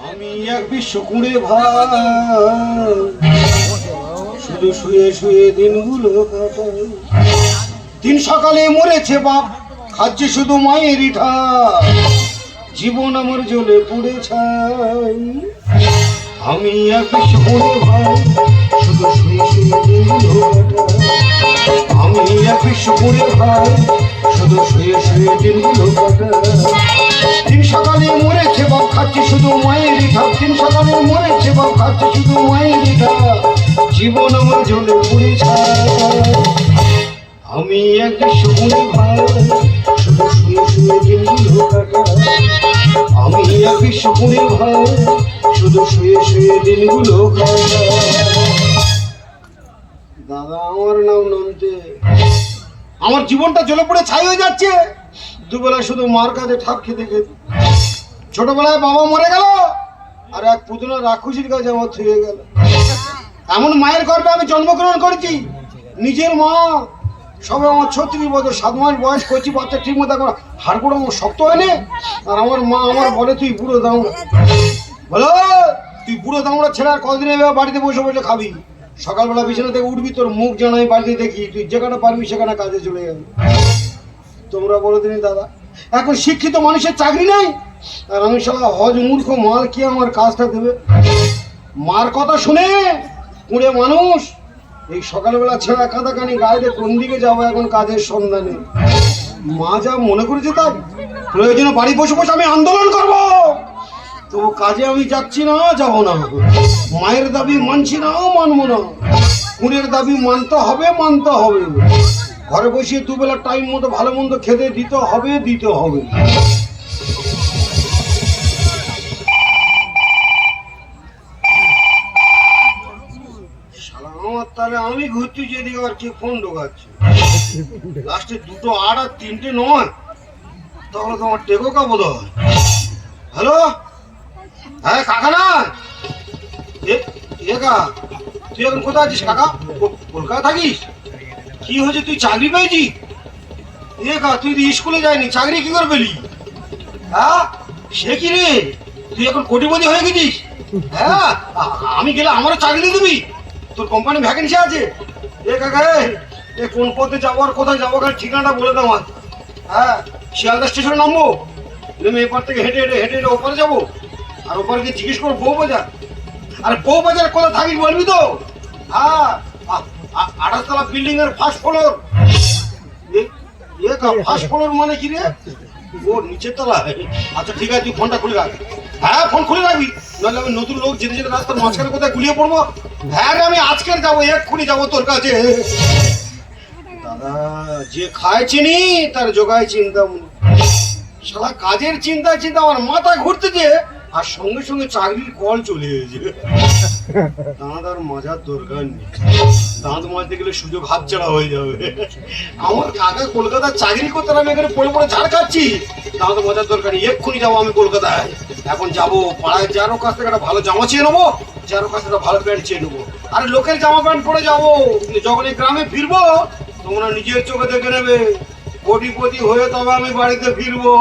আমি এক বিশ্বকুড়ে ভাই, শুধু শুয়ে শুয়ে দিনগুলো কাটাই। দিন সকালে মরেছে বাপ, খাচ্ছে শুধু মায়ের ইঠা, জীবন আমার জ্বলে পুড়ে ছাই। আমি এক বিশ্বকুড়ে ভাই, শুধু শুয়ে শুয়ে দিনগুলো কাটাই। আমি এক বিশ্বকুড়ে ভাই, শুধু শুয়ে শুয়ে দিনগুলো কাটাই। দিন সকালে মরেছে বাপ, খাচ্ছে শুধু মায়ের ইঠা, দিন সকালে মরেছে বাপ, খাচ্ছে শুধু মায়ের ইঠা, জীবন আমার জ্বলে পুড়ে ছাই। আমি এক বিশ্বকুড়ে ভাই, শুধু শুয়ে শুয়ে দিনগুলো কাটাই। আমি এক বিশ্বকুড়ে ভাই, শুধু শুয়ে শুয়ে দিনগুলো কাটাই। দাদা আমার নাম নন্টে, আমার জীবনটা জ্বলে পড়ে ছাই হয়ে যাচ্ছে। দুবেলা শুধু মার কাছে ঠাপ খেতে খেতে। ছোটবেলায় বাবা মরে গেল, আর এক পুতুলা রাক্ষসীর কাছে আমার থুয়ে গেল। এমন মায়ের গর্ভে আমি জন্মগ্রহণ করেছি, নিজের মা সবে আমার 36 বছর 7 মাস বয়স করছি, বাচ্চা ঠিক মতো এখন হাড় গুঁড়ো আমার শক্ত হয়নি। আর আমার মা আমার বলে, তুই বুড়ো দামড়া, বলো তুই বুড়ো দামড়া ছেলে আর কদিন এবার বাড়িতে বসে বসে খাবি। সকালবেলা বিছানা থেকে উঠবি, তোর মুখ জানাই বাড়িতে দেখি, তুই যেখানে পারবি সেখানে কাজে চলে যাবি। তোমরা বলো দিনি দাদা, এখন শিক্ষিত মানুষের চাকরি নেই, আর আমি শালা হজ মূর্খ মাল কি আমার কাজটা দেবে। মার কথা শুনে কুড়ে মানুষ এই সকালবেলা ছেঁড়া কাঁদাকানি গায়ে কোন দিকে যাবো এখন কাজের সন্ধানে। মা যা মনে করেছে তাই, প্রয়োজনে বাড়ি বসে বসে আমি আন্দোলন করব, তো কাজে আমি যাচ্ছি না, যাব না। মায়ের দাবি মানছি না, মানবো না। কুড়ের দাবি মানতে হবে, মানতে হবে। ঘরে বসিয়ে দুবেলা টাইম মতো ভালো মন্দ খেতে দিতে হবে, দিতে হবে। আমার তাহলে আমি ঘুরছি যেদিকে, আর কি ফোন ঢোকাচ্ছে লাস্টে 2 8 আর 3টে 9, তাহলে তোমার টেকো কা বোধ হয়। হ্যালো, হ্যাঁ কাকা না একা, তুই এখন কোথায় আছিস কাকা? কলকাতা থাকিস? কি হয়েছে, তুই চাকরি পেয়েছি? একা তুই তো স্কুলে যায়নি, চাকরি কি করে পেলি? হ্যাঁ সে কি রে, তুই এখন কোটিপতি হয়ে গেছিস? হ্যাঁ আমি গেলে আমারও চাকরি দিয়ে দিবি? তোর কোম্পানি ভ্যাকেন্সি আছে? এ কাকা এ কোন পথে যাবো আর কোথায় যাবো, ঠিকানাটা বলে দাও আমার। হ্যাঁ শিয়ালদা স্টেশনে নামবো, নেমে এপার থেকে হেঁটে হেঁটে হেঁটে হেঁটে ওপারে যাবো, আর ওপারে গিয়ে জিজ্ঞেস করবো বউ বাজার। আর বউ বাজার কোথায় থাকিস বলবি তো? হ্যাঁ 28 তলা বিল্ডিং এর ফার্স্ট ফ্লোর। ফার্স্ট ফ্লোর মানে কি রে? ও নিচের তলা। আচ্ছা ঠিক আছে, তুই ফোনটা খুলে রাখ। হ্যাঁ ফোন খুলে রাখবি, নাহলে আমি নতুন লোক যেতে যেতে রাস্তার মাঝখানে কোথায় গুলিয়ে পড়বো। হ্যাঁ রে আমি আজকের যাবো, এক্ষুনি যাবো তোর কাছে। দাদা যে খায় চিনি তার জোগায় চিন্তা, শালা কাজের চিন্তায় চিন্তা আমার মাথা ঘুরতেছে, আর সঙ্গে সঙ্গে চাকরির কল চলে এসেছে। দাঁত আর মাজার দরকার নেই, দাঁত মাজতে গেলে সুযোগ হাতছাড়া হয়ে যাবে। আমার কাকা কলকাতায় চাকরি করতে, আমি এখানে পড়ে পড়ে ঝাড় খাচ্ছি, দাঁত মাজার দরকার নেই। এক্ষুনি যাবো আমি কলকাতায়, এখন যাবো পাড়ায় যারও কাছ থেকে একটা ভালো জামা চেয়ে নেবো, যারও কাছ থেকে ভালো প্যান্ট চেয়ে নেবো, আর লোকের জামা প্যান্ট পরে যাবো। যখন এই গ্রামে ফিরবো তোমরা নিজের চোখে দেখে নেবে, কোটিপতি হয়ে তবে আমি বাড়িতে ফিরবো।